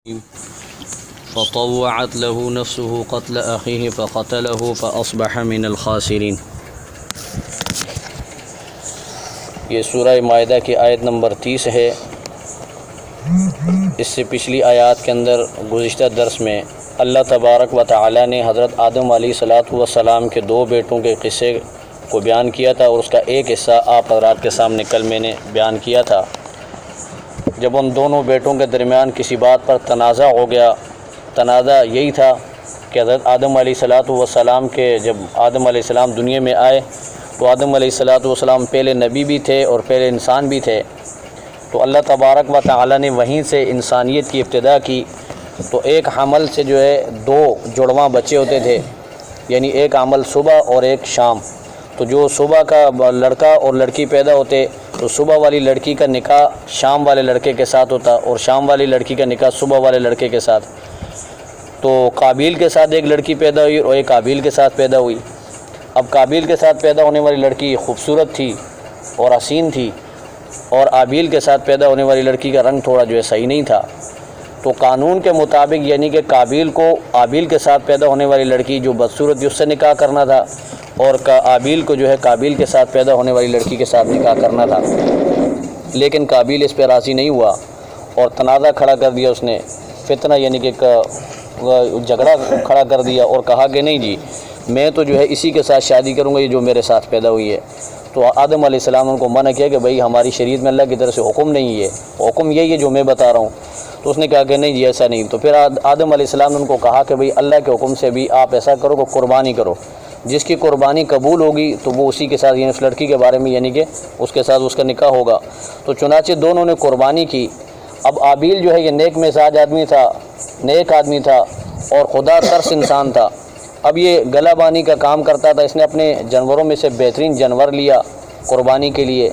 فطوعت له نفسه قتل أخيه فقتله فأصبح من الخاسرين۔ یہ سورہ مائدہ کی آیت نمبر 30 ہے۔ اس سے پچھلی آیات کے اندر گزشتہ درس میں اللہ تبارک و تعالی نے حضرت آدم علیہ السلام کے 2 بیٹوں کے قصے کو بیان کیا تھا، اور اس کا ایک حصہ آپ حضرات کے سامنے کل میں نے بیان کیا تھا۔ جب ان دونوں بیٹوں کے درمیان کسی بات پر تنازع ہو گیا، تنازع یہی تھا کہ حضرت آدم علیہ السلام کے جب آدم علیہ السلام دنیا میں آئے تو آدم علیہ السلام پہلے نبی بھی تھے اور پہلے انسان بھی تھے، تو اللہ تبارک و تعالی نے وہیں سے انسانیت کی ابتدا کی۔ تو ایک حمل سے جو ہے 2 جڑواں بچے ہوتے تھے، یعنی ایک حمل صبح اور ایک شام۔ تو جو صبح کا لڑکا اور لڑکی پیدا ہوتے تو صبح والی لڑکی کا نکاح شام والے لڑکے کے ساتھ ہوتا، اور شام والی لڑکی کا نکاح صبح والے لڑکے کے ساتھ۔ تو قابیل کے ساتھ ایک لڑکی پیدا ہوئی اور ایک حابیل کے ساتھ پیدا ہوئی۔ اب قابیل کے ساتھ پیدا ہونے والی لڑکی خوبصورت تھی اور حسین تھی، اور حابیل کے ساتھ پیدا ہونے والی لڑکی کا رنگ تھوڑا جو ہے صحیح نہیں تھا۔ تو قانون کے مطابق یعنی کہ قابیل کو حابیل کے ساتھ پیدا ہونے والی لڑکی جو بدصورت تھی اس سے نکاح کرنا تھا، اور حابیل کو جو ہے قابیل کے ساتھ پیدا ہونے والی لڑکی کے ساتھ نکاح کرنا تھا۔ لیکن قابیل اس پہ راضی نہیں ہوا اور تنازع کھڑا کر دیا، اس نے فتنہ یعنی کہ جھگڑا کھڑا کر دیا اور کہا کہ نہیں جی میں تو جو ہے اسی کے ساتھ شادی کروں گا یہ جو میرے ساتھ پیدا ہوئی ہے۔ تو آدم علیہ السلام نے ان کو منع کیا کہ بھئی ہماری شریعت میں اللہ کی طرف سے حکم نہیں ہے، حکم یہی ہے جو میں بتا رہا ہوں۔ تو اس نے کہا کہ نہیں جی ایسا نہیں۔ تو پھر آدم علیہ السلام نے ان کو کہا کہ بھئی اللہ کے حکم سے بھی آپ ایسا کرو کہ قربانی کرو، جس کی قربانی قبول ہوگی تو وہ اسی کے ساتھ یعنی اس لڑکی کے بارے میں یعنی کہ اس کے ساتھ اس کا نکاح ہوگا۔ تو چنانچہ دونوں نے قربانی کی۔ اب حابیل جو ہے یہ نیک مزاج آدمی تھا، نیک آدمی تھا اور خدا ترس انسان تھا۔ اب یہ گلا بانی کا کام کرتا تھا، اس نے اپنے جانوروں میں سے بہترین جانور لیا قربانی کے لیے۔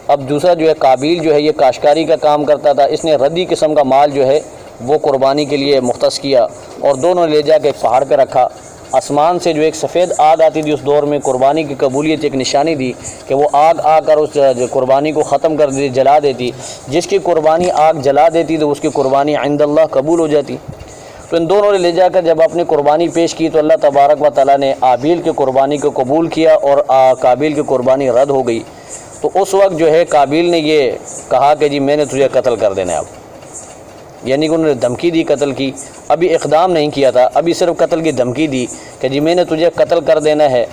اب دوسرا جو ہے قابیل جو ہے یہ کاشتکاری کا کام کرتا تھا، اس نے ردی قسم کا مال جو ہے وہ قربانی کے لیے مختص کیا، اور دونوں لے جا کے پہاڑ پہ رکھا۔ آسمان سے جو ایک سفید آگ آتی تھی اس دور میں، قربانی کی قبولیت ایک نشانی تھی کہ وہ آگ آ کر اس قربانی کو ختم کر دیتی، جلا دیتی۔ جس کی قربانی آگ جلا دیتی تو اس کی قربانی عند اللہ قبول ہو جاتی۔ تو ان دونوں نے لے جا کر جب اپنی قربانی پیش کی تو اللہ تبارک و تعالیٰ نے حابیل کی قربانی کو قبول کیا اور قابیل کی قربانی رد ہو گئی۔ تو اس وقت جو ہے قابیل نے یہ کہا کہ جی میں نے تجھے قتل کر دینا ہے اب، یعنی کہ انہوں نے دھمکی دی قتل کی، ابھی اقدام نہیں کیا تھا، ابھی صرف قتل کی دھمکی دی کہ جی میں نے تجھے قتل کر دینا ہے۔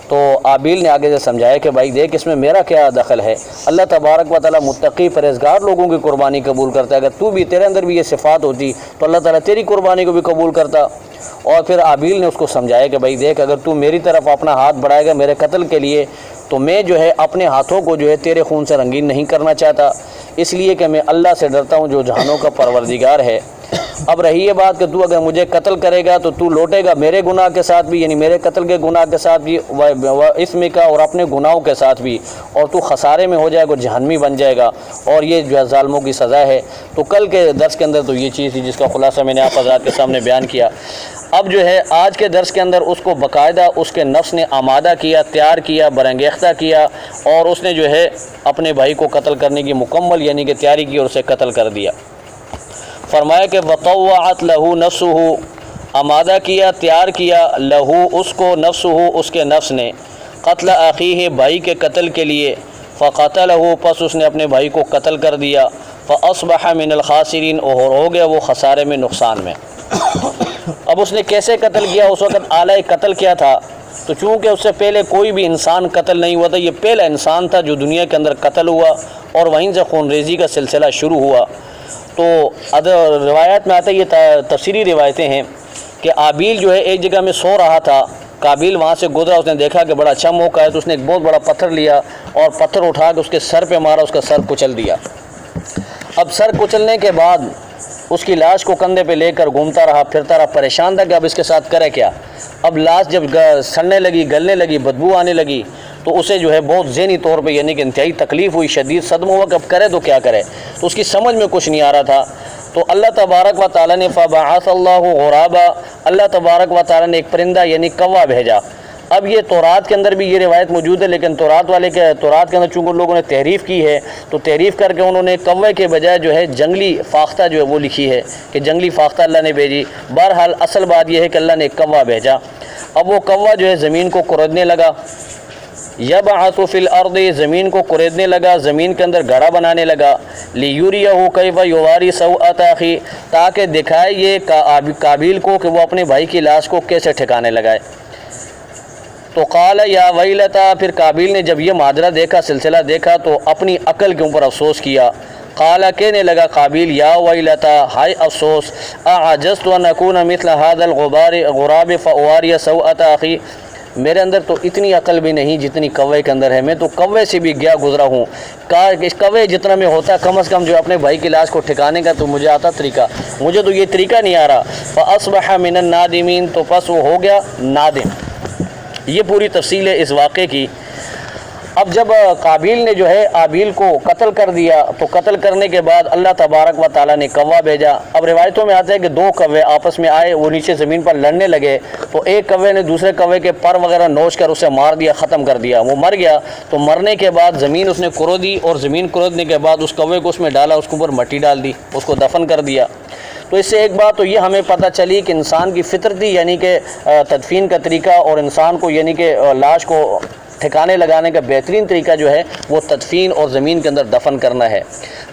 تو حابیل نے آگے سے سمجھایا کہ بھائی دیکھ اس میں میرا کیا دخل ہے، اللہ تبارک و تعالیٰ متقی پرہیزگار لوگوں کی قربانی قبول کرتا ہے، اگر تو بھی تیرے اندر بھی یہ صفات ہوتی تو اللہ تعالیٰ تیری قربانی کو بھی قبول کرتا۔ اور پھر حابیل نے اس کو سمجھایا کہ بھائی دیکھ اگر تو میری طرف اپنا ہاتھ بڑھائے گا میرے قتل کے لیے تو میں جو ہے اپنے ہاتھوں کو جو ہے تیرے خون سے رنگین نہیں کرنا چاہتا، اس لیے کہ میں اللہ سے ڈرتا ہوں جو جہانوں کا پروردگار ہے۔ اب رہی یہ بات کہ تو اگر مجھے قتل کرے گا تو تو لوٹے گا میرے گناہ کے ساتھ بھی، یعنی میرے قتل کے گناہ کے ساتھ بھی، اسم کا اور اپنے گناہوں کے ساتھ بھی، اور تو خسارے میں ہو جائے گا، جہنمی بن جائے گا، اور یہ جو ہے ظالموں کی سزا ہے۔ تو کل کے درس کے اندر تو یہ چیز تھی جس کا خلاصہ میں نے آپ حضرات کے سامنے بیان کیا۔ اب جو ہے آج کے درس کے اندر اس کو باقاعدہ اس کے نفس نے آمادہ کیا، تیار کیا، برانگیختہ کیا، اور اس نے جو ہے اپنے بھائی کو قتل کرنے کی مکمل یعنی کہ تیاری کی اور اسے قتل کر دیا۔ فرمایا کہ وطوعت لہو نفسہ، آمادہ کیا، تیار کیا، لہو اس کو، نفسہ اس کے نفس نے، قتل اخیہ بھائی کے قتل کے لیے، فقتلہ پس اس نے اپنے بھائی کو قتل کر دیا، فاصبح من الخاسرین اور ہو گیا وہ خسارے میں، نقصان میں۔ اب اس نے کیسے قتل کیا، اس وقت آلہ قتل کیا تھا؟ تو چونکہ اس سے پہلے کوئی بھی انسان قتل نہیں ہوا تھا، یہ پہلا انسان تھا جو دنیا کے اندر قتل ہوا، اور وہیں سے خون ریزی کا سلسلہ شروع ہوا۔ تو روایات میں آتا ہے، یہ تفسیری روایتیں ہیں کہ حابیل جو ہے ایک جگہ میں سو رہا تھا، قابیل وہاں سے گزرا، اس نے دیکھا کہ بڑا اچھا موقع ہے تو اس نے ایک بہت بڑا پتھر لیا اور پتھر اٹھا کے اس کے سر پہ مارا، اس کا سر کچل دیا۔ اب سر کچلنے کے بعد اس کی لاش کو کندھے پہ لے کر گھومتا رہا، پھرتا رہا، پریشان تھا کہ اب اس کے ساتھ کرے کیا۔ اب لاش جب سڑنے لگی، گلنے لگی، بدبو آنے لگی تو اسے جو ہے بہت ذہنی طور پہ یعنی کہ انتہائی تکلیف ہوئی، شدید صدمہ ہوا کہ اب کرے تو کیا کرے، تو اس کی سمجھ میں کچھ نہیں آ رہا تھا۔ تو اللہ تبارک و تعالیٰ نے فبعث اللہ غرابا، اللہ تبارک و تعالیٰ نے ایک پرندہ یعنی کوا بھیجا۔ اب یہ تورات کے اندر بھی یہ روایت موجود ہے، لیکن تورات کے اندر چونکہ لوگوں نے تحریف کی ہے تو تحریف کر کے انہوں نے کوے کے بجائے جو ہے جنگلی فاختہ جو ہے وہ لکھی ہے کہ جنگلی فاختہ اللہ نے بھیجی۔ بہرحال اصل بات یہ ہے کہ اللہ نے ایک کوا بھیجا۔ اب وہ کوا جو ہے زمین کو کریدنے لگا، یبعث فی الارض، زمین کو کریدنے لگا، زمین کے اندر گڑھا بنانے لگا، لیریہ کیف یواری سوءۃ اخی، تاکہ دکھائے یہ قابیل کو کہ وہ اپنے بھائی کی لاش کو کیسے ٹھکانے لگائے۔ تو قال یا ویلتا، پھر قابیل نے جب یہ ماجرا دیکھا، سلسلہ دیکھا، تو اپنی عقل کے اوپر افسوس کیا۔ قال، کہنے لگا قابیل، یا ویلتا، ہائے افسوس، اعجزت ان اکون مثل هذا الغراب فاواری سوءۃ اخی، میرے اندر تو اتنی عقل بھی نہیں جتنی کوے کے اندر ہے، میں تو کوے سے بھی گیا گزرا ہوں، اس کوے جتنا میں ہوتا کم از کم جو اپنے بھائی کی لاش کو ٹھکانے کا تو مجھے آتا طریقہ، مجھے تو یہ طریقہ نہیں آ رہا۔ فاصبح من النادمین، تو پس وہ ہو گیا نادم۔ یہ پوری تفصیل ہے اس واقعے کی۔ اب جب قابیل نے جو ہے آبیل کو قتل کر دیا تو قتل کرنے کے بعد اللہ تبارک و تعالیٰ نے کوا بھیجا۔ اب روایتوں میں آتا ہے کہ دو کوے آپس میں آئے، وہ نیچے زمین پر لڑنے لگے، تو ایک کوے نے دوسرے کوے کے پر وغیرہ نوچ کر اسے مار دیا، ختم کر دیا، وہ مر گیا۔ تو مرنے کے بعد زمین اس نے کھودی، اور زمین کھودنے کے بعد اس کوے کو اس میں ڈالا، اس کے اوپر مٹی ڈال دی، اس کو دفن کر دیا۔ تو اس سے ایک بات تو یہ ہمیں پتہ چلی کہ انسان کی فطرتی یعنی کہ تدفین کا طریقہ، اور انسان کو یعنی کہ لاش کو ٹھکانے لگانے کا بہترین طریقہ جو ہے وہ تدفین اور زمین کے اندر دفن کرنا ہے۔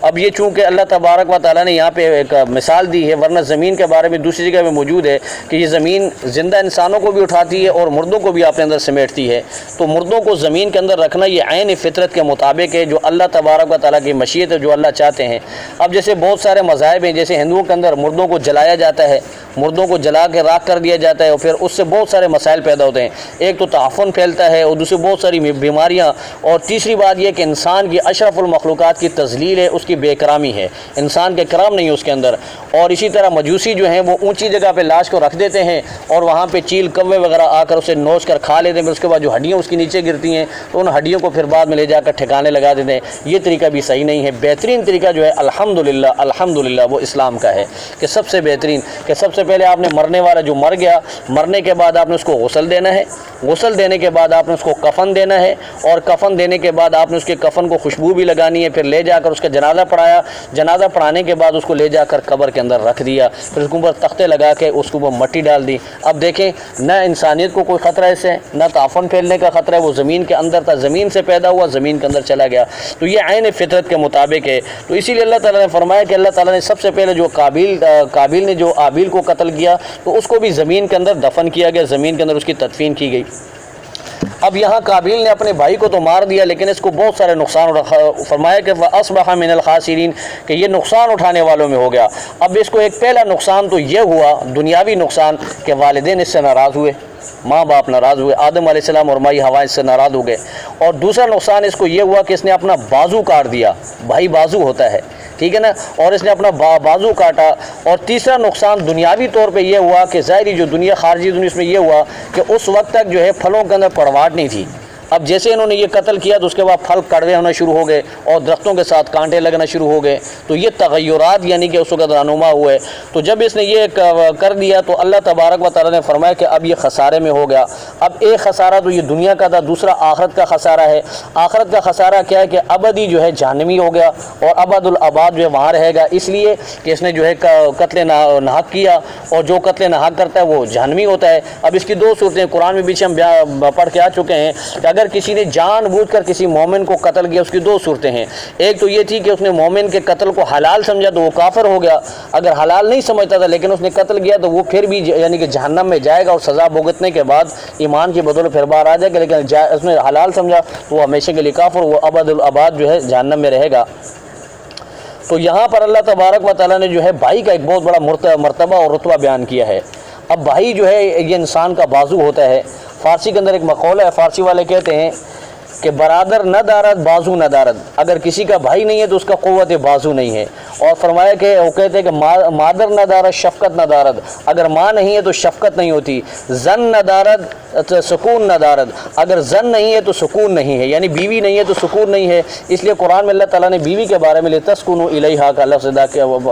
اب یہ چونکہ اللہ تبارک و تعالیٰ نے یہاں پہ ایک مثال دی ہے، ورنہ زمین کے بارے میں دوسری جگہ میں موجود ہے کہ یہ زمین زندہ انسانوں کو بھی اٹھاتی ہے اور مردوں کو بھی اپنے اندر سمیٹتی ہے۔ تو مردوں کو زمین کے اندر رکھنا یہ عین فطرت کے مطابق ہے، جو اللہ تبارک و تعالیٰ کی مشیت ہے، جو اللہ چاہتے ہیں۔ اب جیسے بہت سارے مذاہب ہیں، جیسے ہندوؤں کے اندر مردوں کو جلایا جاتا ہے، مردوں کو جلا کے راکھ کر دیا جاتا ہے، اور پھر اس سے بہت سارے مسائل پیدا ہوتے ہیں۔ ایک تو تعفن پھیلتا ہے، اور دوسری بہت ساری بیماریاں، اور تیسری بات یہ کہ انسان کی اشرف المخلوقات کی تذلیل ہے، اس کی بے کرامی ہے، انسان کے کرام نہیں ہے اس کے اندر۔ اور اسی طرح مجوسی جو ہیں وہ اونچی جگہ پہ لاش کو رکھ دیتے ہیں، اور وہاں پہ چیل کوے وغیرہ آ کر اسے نوچ کر کھا لیتے ہیں، پھر اس کے بعد جو ہڈیاں اس کی نیچے گرتی ہیں تو ان ہڈیوں کو پھر بعد میں لے جا کر ٹھکانے لگا دیتے ہیں۔ یہ طریقہ بھی صحیح نہیں ہے۔ بہترین طریقہ جو ہے الحمدللہ وہ اسلام کا ہے، کہ سب سے بہترین کہ سب سے پہلے آپ نے مرنے والا جو مر گیا، مرنے کے بعد آپ نے اس کو غسل دینا ہے، غسل دینے کے بعد آپ نے اس کو کفن دینا ہے، اور کفن دینے کے بعد آپ نے اس کے کفن کو خوشبو بھی لگانی ہے، پھر لے جا کر اس کا جنازہ پڑھایا، جنازہ پڑھانے کے بعد اس کو لے جا کر قبر کے اندر رکھ دیا، پھر اس کے اوپر تختے لگا کے اس کے اوپر مٹی ڈال دی۔ اب دیکھیں، نہ انسانیت کو کوئی خطرہ اس سے، نہ تعفن پھیلنے کا خطرہ ہے، وہ زمین کے اندر تھا، زمین سے پیدا ہوا، زمین کے اندر چلا گیا۔ تو یہ عین فطرت کے مطابق ہے۔ تو اسی لیے اللہ تعالیٰ نے فرمایا کہ اللہ تعالیٰ نے سب سے پہلے جو قابیل نے جو آبیل کو قتل کیا تو اس کو بھی زمین کے اندر دفن کیا گیا، زمین کے اندر اس کی تدفین کی گئی۔ اب یہاں قابیل نے اپنے بھائی کو تو مار دیا، لیکن اس کو بہت سارے نقصان فرمایا کہ فَأَصْبَحَ مِنَ الْخَاسِرِينَ، کہ یہ نقصان اٹھانے والوں میں ہو گیا۔ اب اس کو ایک پہلا نقصان تو یہ ہوا، دنیاوی نقصان، کہ والدین اس سے ناراض ہوئے، ماں باپ ناراض ہوئے، آدم علیہ السلام اور مائی حوا اس سے ناراض ہو گئے۔ اور دوسرا نقصان اس کو یہ ہوا کہ اس نے اپنا بازو کاٹ دیا، بھائی بازو ہوتا ہے، ٹھیک ہے نا، اور اس نے اپنا بازو کاٹا۔ اور تیسرا نقصان دنیاوی طور پہ یہ ہوا کہ ظاہری جو دنیا، خارجی دنیا، اس میں یہ ہوا کہ اس وقت تک جو ہے پھلوں کے اندر پڑواٹ نہیں تھی۔ اب جیسے انہوں نے یہ قتل کیا تو اس کے بعد پھل کڑوے ہونا شروع ہو گئے، اور درختوں کے ساتھ کانٹے لگنا شروع ہو گئے۔ تو یہ تغیرات یعنی کہ اس وقت رونما ہوئے۔ تو جب اس نے یہ کر دیا تو اللہ تبارک و تعالیٰ نے فرمایا کہ اب یہ خسارے میں ہو گیا۔ اب ایک خسارہ تو یہ دنیا کا تھا، دوسرا آخرت کا خسارہ ہے۔ آخرت کا خسارہ کیا ہے کہ ابدی جو ہے جہنمی ہو گیا، اور ابد الاباد جو ہے وہاں رہے گا، اس لیے کہ اس نے جو ہے قتل ناحق کیا، اور جو قتل ناحق کرتا ہے وہ جہنمی ہوتا ہے۔ اب اس کی دو صورتیں قرآن میں بھی ہم پڑھ کے آ چکے ہیں کہ اگر کسی نے جان بوجھ کر کسی مومن کو قتل کیا، اس کی دو صورتیں ہیں۔ ایک تو یہ تھی کہ اس نے مومن کے قتل کو حلال سمجھا تو وہ کافر ہو گیا، اگر حلال نہیں سمجھتا تھا لیکن اس نے قتل کیا تو وہ پھر بھی یعنی کہ جہنم میں جائے گا، اور سزا بھگتنے کے بعد ایمان کی بدولت پھر باہر آ جائے گا، لیکن اس نے حلال سمجھا تو وہ ہمیشہ کے لیے کافر، وہ ابد الاباد جو ہے جہنم میں رہے گا۔ تو یہاں پر اللہ تبارک و تعالیٰ نے جو ہے بھائی کا ایک بہت بڑا مرتبہ اور رتبہ بیان کیا ہے۔ اب بھائی جو ہے یہ انسان کا بازو ہوتا ہے۔ فارسی کے اندر ایک مقولہ ہے، فارسی والے کہتے ہیں کہ برادر نہ دارد بازو نہ دارد، اگر کسی کا بھائی نہیں ہے تو اس کا قوت بازو نہیں ہے۔ اور فرمایا کہ وہ کہتے ہیں کہ مادر نہ دارد شفقت نہ دارد، اگر ماں نہیں ہے تو شفقت نہیں ہوتی، زن نہ دارد سکون نہ دارد، اگر زن نہیں ہے تو سکون نہیں ہے، یعنی بیوی نہیں ہے تو سکون نہیں ہے۔ اس لیے قرآن میں اللہ تعالیٰ نے بیوی کے بارے میں لتسکنوا الیہا کا لفظ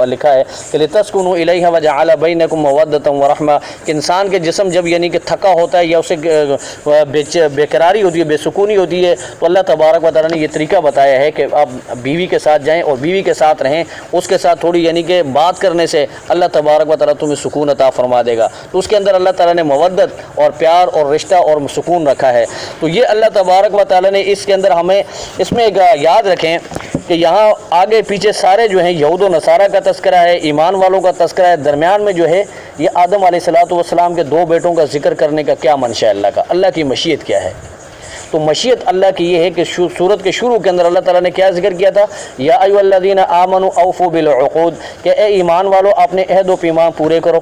لکھا ہے کہ لتسکنوا الیہا وجعل بینکم مودۃ ورحمہ، کہ انسان کے جسم جب یعنی کہ تھکا ہوتا ہے یا اسے بے قراری ہوتی ہے، بے سکونی ہوتی ہے، تو اللہ تبارک و تعالیٰ نے یہ طریقہ بتایا ہے کہ آپ بیوی کے ساتھ جائیں اور بیوی کے ساتھ رہیں، اس کے ساتھ تھوڑی یعنی کہ بات کرنے سے اللہ تبارک و تعالیٰ تمہیں سکون عطا فرما دے گا۔ تو اس کے اندر اللہ تعالیٰ نے مودت اور پیار اور رشتہ اور سکون رکھا ہے۔ تو یہ اللہ تبارک و تعالیٰ نے اس کے اندر ہمیں اس میں یاد رکھیں کہ یہاں آگے پیچھے سارے جو ہیں یہود و نصارہ کا تذکرہ ہے، ایمان والوں کا تذکرہ ہے، درمیان میں جو ہے یہ آدم علیہ السلام کے 2 بیٹوں کا ذکر کرنے کا کیا منشا ہے اللہ کا، اللہ کی مشیت کیا ہے؟ تو مشیت اللہ کی یہ ہے کہ سورت کے شروع کے اندر اللہ تعالیٰ نے کیا ذکر کیا تھا؟ یا ایھا الذین آمنوا اوفوا بالعقود، کہ اے ایمان والو اپنے عہد و پیمان پورے کرو۔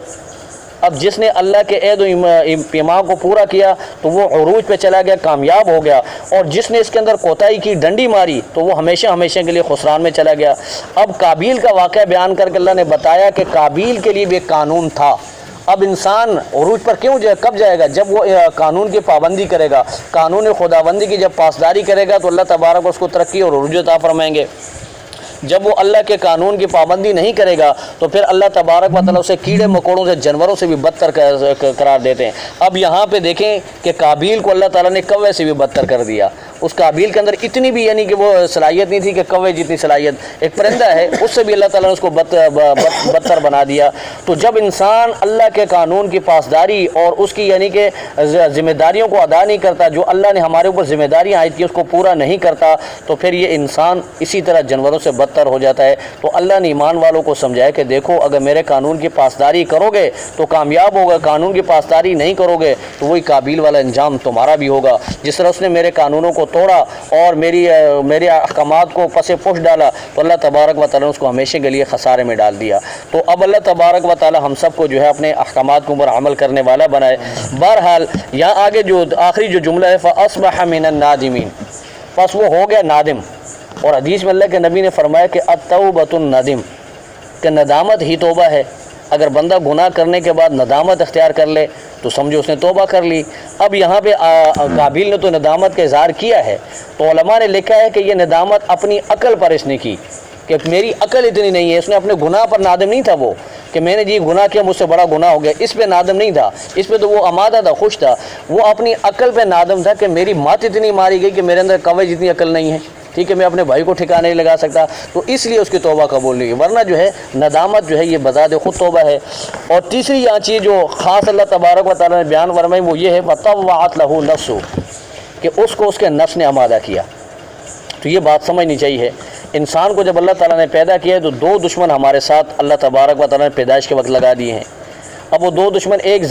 اب جس نے اللہ کے عہد و پیمان کو پورا کیا تو وہ عروج پہ چلا گیا، کامیاب ہو گیا، اور جس نے اس کے اندر کوتاہی کی، ڈنڈی ماری، تو وہ ہمیشہ ہمیشہ کے لیے خسران میں چلا گیا۔ اب قابیل کا واقعہ بیان کر کے اللہ نے بتایا کہ قابیل کے لیے بھی ایک قانون تھا۔ اب انسان عروج پر کب جائے گا؟ جب وہ قانون کی پابندی کرے گا، قانون خداوندی کی جب پاسداری کرے گا تو اللہ تبارک اس کو ترقی اور عروج عطا فرمائیں گے۔ جب وہ اللہ کے قانون کی پابندی نہیں کرے گا تو پھر اللہ تبارک و تعالیٰ اسے کیڑے مکوڑوں سے، جانوروں سے بھی بدتر قرار دیتے ہیں۔ اب یہاں پہ دیکھیں کہ قابیل کو اللہ تعالیٰ نے کوے سے بھی بدتر کر دیا۔ اس قابیل کے اندر اتنی بھی یعنی کہ وہ صلاحیت نہیں تھی کہ کوے جتنی صلاحیت، ایک پرندہ ہے، اس سے بھی اللہ تعالیٰ نے اس کو بدتر بنا دیا۔ تو جب انسان اللہ کے قانون کی پاسداری اور اس کی یعنی کہ ذمہ داریوں کو ادا نہیں کرتا، جو اللہ نے ہمارے اوپر ذمہ داریاں عائد کی اس کو پورا نہیں کرتا، تو پھر یہ انسان اسی طرح جانوروں سے بدتر ہو جاتا ہے۔ تو اللہ نے ایمان والوں کو سمجھایا کہ دیکھو اگر میرے قانون کی پاسداری کرو گے تو کامیاب ہوگا، قانون کی پاسداری نہیں کرو گے تو وہی قابیل والا انجام تمہارا بھی ہوگا۔ جس طرح اس نے میرے قانونوں کو توڑا اور میرے احکامات کو پس پش ڈالا تو اللہ تبارک و تعالیٰ نے اس کو ہمیشہ کے لیے خسارے میں ڈال دیا۔ تو اب اللہ تبارک و تعالیٰ ہم سب کو جو ہے اپنے احکامات کے اوپر عمل کرنے والا بنائے۔ بہرحال یہاں آگے جو آخری جو جملہ ہے فَأَصْبَحَ مِنَ النَّادِمِينَ، پس وہ ہو گیا نادم۔ اور حدیث میں اللہ کے نبی نے فرمایا کہ التوبۃ الندم، کہ ندامت ہی توبہ ہے۔ اگر بندہ گناہ کرنے کے بعد ندامت اختیار کر لے تو سمجھو اس نے توبہ کر لی۔ اب یہاں پہ قابیل نے تو ندامت کا اظہار کیا ہے، تو علماء نے لکھا ہے کہ یہ ندامت اپنی عقل پر اس نے کی کہ میری عقل اتنی نہیں ہے۔ اس نے اپنے گناہ پر نادم نہیں تھا وہ کہ میں نے جی گناہ کیا، مجھ سے بڑا گناہ ہو گیا، اس پہ نادم نہیں تھا، اس پہ تو وہ آمادہ تھا، خوش تھا۔ وہ اپنی عقل پہ نادم تھا کہ میری مات اتنی ماری گئی کہ میرے اندر کوے جتنی عقل نہیں ہے، ٹھیک ہے، میں اپنے بھائی کو ٹھکانے نہیں لگا سکتا، تو اس لیے اس کی توبہ قبول نہیں ہوئی۔ ورنہ جو ہے ندامت جو ہے یہ بذات خود توبہ ہے۔ اور تیسری یہاں چیز جو خاص اللہ تبارک و تعالیٰ نے بیان فرمائی وہ یہ ہے فَطَوَّعَتْ لَهُ نَفْسُهُ، کہ اس کو اس کے نفس نے آمادہ کیا۔ تو یہ بات سمجھنی چاہیے، انسان کو جب اللہ تعالیٰ نے پیدا کیا ہے تو 2 دشمن ہمارے ساتھ اللہ تبارک و تعالیٰ نے پیدائش کے وقت لگا دیے ہیں۔ اب وہ 2 دشمن، ایک